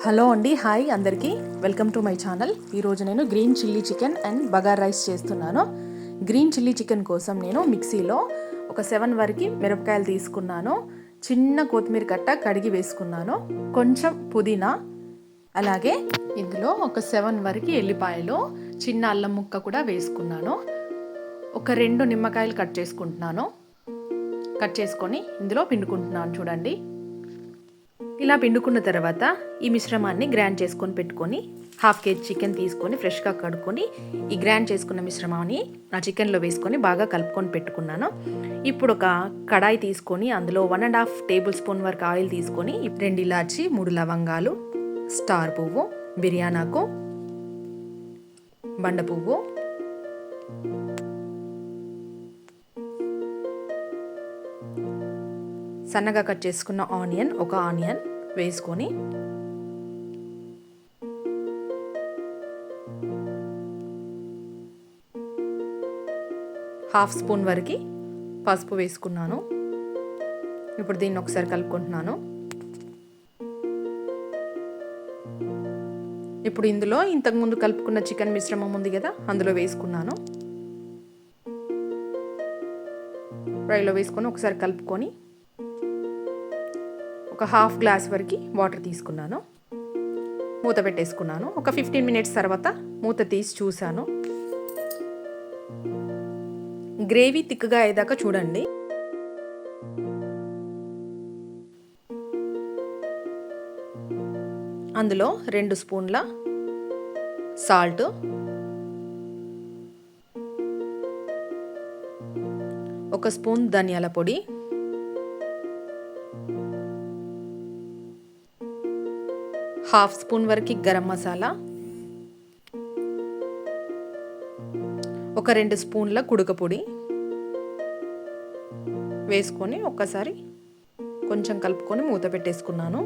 Hello అండి, hi అందరికీ. Welcome to my channel. ఈరోజు నేను green chilli chicken and bagara rice చేస్తున్నాను. గ్రీన్ చిల్లీ చికెన్ కోసం నేను మిక్సీలో ఒక 7 వరకు మిరపకాయలు తీసుకున్నాను. చిన్న కొత్తిమీర కట్ట కడిగి వేసుకున్నాను. కొంచెం పుదీనా, అలాగే ఇందులో ఒక 7 వరకు ఎల్లిపాయలు, చిన్న అల్లం ముక్క కూడా వేసుకున్నాను. ఒక 2 నిమ్మకాయలు కట్ చేసుకొని ఇందులో పిండుకుంటున్నాను. చూడండి, ఇలా పిండుకున్న తర్వాత ఈ మిశ్రమాన్ని గ్రైండ్ చేసుకొని పెట్టుకొని 1/2 kg చికెన్ తీసుకొని ఫ్రెష్గా కడుక్కొని ఈ గ్రైండ్ చేసుకున్న మిశ్రమాన్ని నా చికెన్లో వేసుకొని బాగా కలుపుకొని పెట్టుకున్నాను. ఇప్పుడు ఒక కడాయి తీసుకొని అందులో 1.5 టేబుల్ స్పూన్ వరకు ఆయిల్ తీసుకొని 2 ఇలాచి, 3 లవంగాలు, స్టార్ పువ్వు, బిర్యానాకు, బండ పువ్వు, సన్నగా కట్ చేసుకున్న ఒక ఆనియన్ వేసుకొని హాఫ్ స్పూన్ వరకు పసుపు వేసుకున్నాను. ఇప్పుడు దీన్ని ఒకసారి కలుపుకుంటున్నాను. ఇప్పుడు ఇందులో ఇంతకుముందు కలుపుకున్న చికెన్ మిశ్రమం ఉంది కదా, అందులో వేసుకున్నాను. ఫ్రైలో వేసుకొని ఒకసారి కలుపుకొని ఒక 1/2 గ్లాస్ వరకు వాటర్ తీసుకున్నాను. మూత పెట్టేసుకున్నాను. ఒక 15 మినిట్స్ తర్వాత మూత తీసి చూశాను. గ్రేవీ థిక్గా అయ్యేదాకా చూడండి. అందులో 2 స్పూన్ల సాల్ట్, ఒక స్పూన్ ధనియాల పొడి, హాఫ్ స్పూన్ వరకు గరం మసాలా, ఒక 2 స్పూన్ల కుడుక పొడి వేసుకొని ఒక్కసారి కొంచెం కలుపుకొని మూత పెట్టేసుకున్నాను.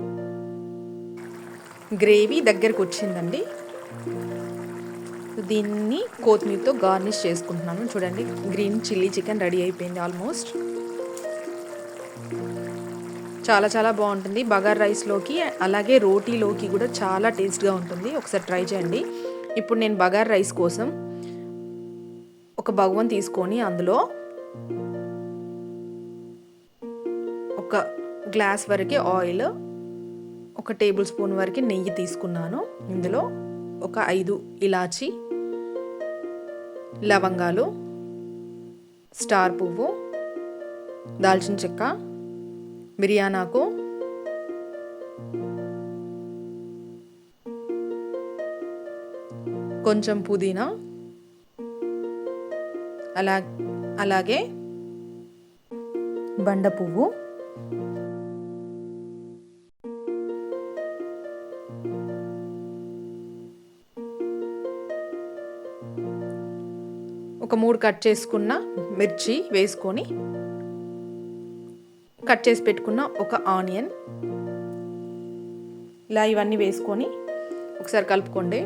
గ్రేవీ దగ్గరకు వచ్చిందండి. దీన్ని కొత్తిమీరతో గార్నిష్ చేసుకుంటున్నాను. చూడండి, గ్రీన్ చిల్లీ చికెన్ రెడీ అయిపోయింది ఆల్మోస్ట్. చాలా చాలా బాగుంటుంది. బగార్ రైస్లోకి అలాగే రోటీలోకి కూడా చాలా టేస్ట్గా ఉంటుంది. ఒకసారి ట్రై చేయండి. ఇప్పుడు నేను బగార్ రైస్ కోసం ఒక బగవన్ తీసుకొని అందులో ఒక గ్లాస్ వరకు ఆయిల్, ఒక టేబుల్ స్పూన్ వరకు నెయ్యి తీసుకున్నాను. ఇందులో ఒక 5 ఇలాచి, లవంగాలు, స్టార్ పువ్వు, దాల్చిన చెక్క, బిర్యానాకు, కొంచెం పుదీనా, అలాగే బండ పువ్వు, ఒక 3 కట్ చేసుకున్న మిర్చి వేసుకొని కట్ చేసి పెట్టుకున్న ఒక ఆనియన్, ఇలా ఇవన్నీ వేసుకొని ఒకసారి కలుపుకోండి.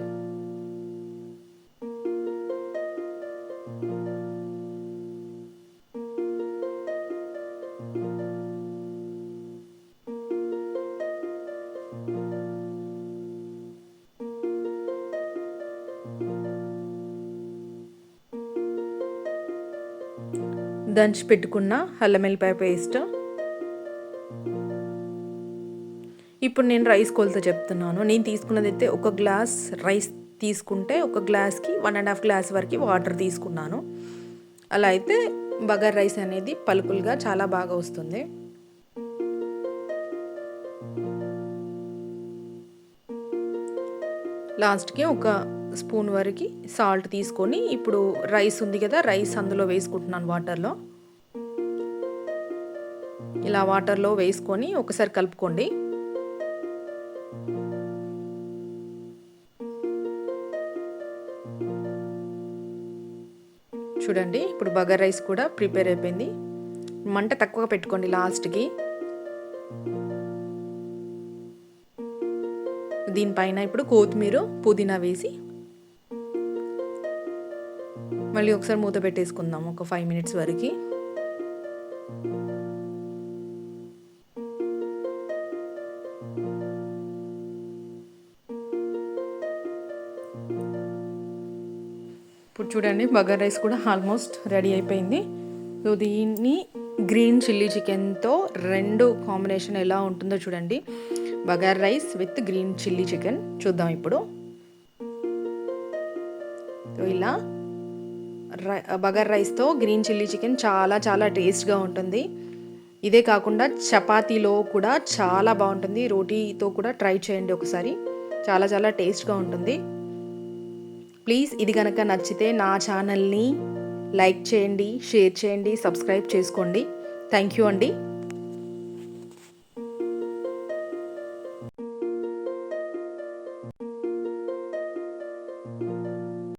దంచి పెట్టుకున్న అల్లం వెల్లిపాయ పేస్ట్. ఇప్పుడు నేను రైస్ కొలత చెప్తున్నాను. నేను తీసుకున్నది అయితే ఒక గ్లాస్ రైస్ తీసుకుంటే ఒక గ్లాస్కి 1.5 గ్లాస్ వరకు వాటర్ తీసుకున్నాను. అలా అయితే బగార్ రైస్ అనేది పలుకులుగా చాలా బాగా వస్తుంది. లాస్ట్కి ఒక స్పూన్ వరకు సాల్ట్ తీసుకొని ఇప్పుడు రైస్ ఉంది కదా, రైస్ అందులో వేసుకుంటున్నాను వాటర్లో. ఇలా వాటర్లో వేసుకొని ఒకసారి కలుపుకోండి. చూడండి, ఇప్పుడు బగార్ రైస్ కూడా ప్రిపేర్ అయిపోయింది. మంట తక్కువగా పెట్టుకోండి. లాస్ట్కి దీనిపైన ఇప్పుడు కొత్తిమీర, పుదీనా వేసి మళ్ళీ ఒకసారి మూత పెట్టేసుకుందాం ఒక 5 మినిట్స్ వరకు. ఇప్పుడు చూడండి బగార్ రైస్ కూడా ఆల్మోస్ట్ రెడీ అయిపోయింది. సో దీన్ని గ్రీన్ చిల్లీ చికెన్తో రెండు కాంబినేషన్ ఎలా ఉంటుందో చూడండి. Bagara rice with green chilli chicken చూద్దాం ఇప్పుడు. సో ఇలా బగార్ రైస్తో గ్రీన్ చిల్లీ చికెన్ చాలా చాలా టేస్ట్గా ఉంటుంది. ఇదే కాకుండా చపాతీలో కూడా చాలా బాగుంటుంది. రోటీతో కూడా ట్రై చేయండి ఒకసారి, చాలా చాలా టేస్ట్గా ఉంటుంది. ప్లీజ్ ఇది కనుక నచ్చితే నా ఛానల్ని లైక్ చేయండి, షేర్ చేయండి, సబ్స్క్రైబ్ చేసుకోండి. థ్యాంక్ యూ అండి.